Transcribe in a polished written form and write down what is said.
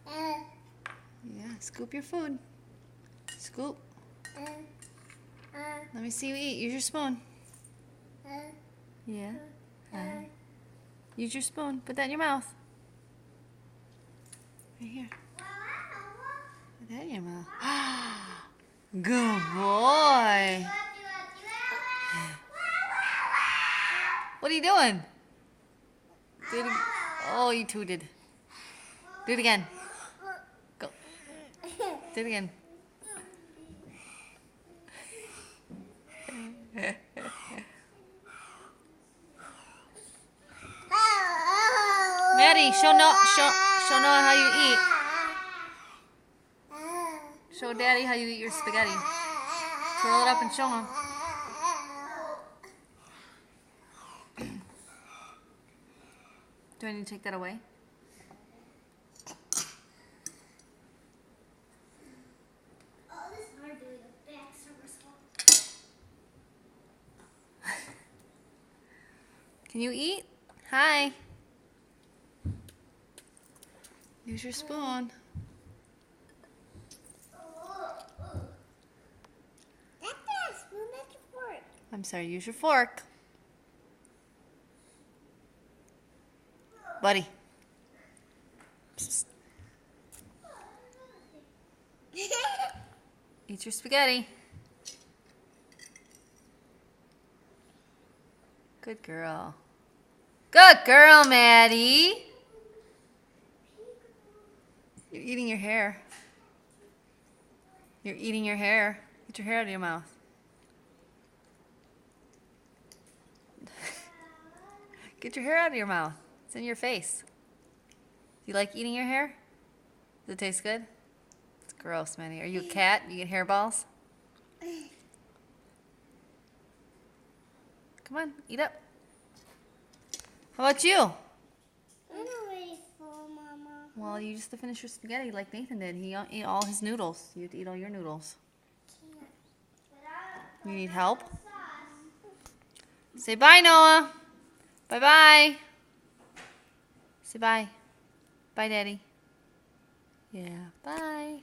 Yeah, scoop your food. Scoop. Let me see you eat. Use your spoon. Yeah. Use your spoon. Put that in your mouth. Right here. Put that in your mouth. Good boy. What are you doing? Do it again. Oh, you tooted. Do it again. Go. Do it again. Maddie, show Noah how you eat. Show Daddy how you eat your spaghetti. Twirl it up and show him. Do I need to take that away? Can you eat? Hi. Use your spoon. That's not a spoon, that's a fork. I'm sorry, use your fork. Buddy. Psst. Eat your spaghetti. Good girl. Good girl, Maddie. You're eating your hair. You're eating your hair. Get your hair out of your mouth. Get your hair out of your mouth. It's in your face. Do you like eating your hair? Does it taste good? It's gross, Maddie. Are you a cat? You get hairballs? Come on, eat up. How about you? I'm already full, Mama. Well, you just have to finish your spaghetti like Nathan did. He ate all his noodles. You have to eat all your noodles. You need help? Say bye, Noah. Bye-bye. Say bye. Bye, Daddy. Yeah, bye.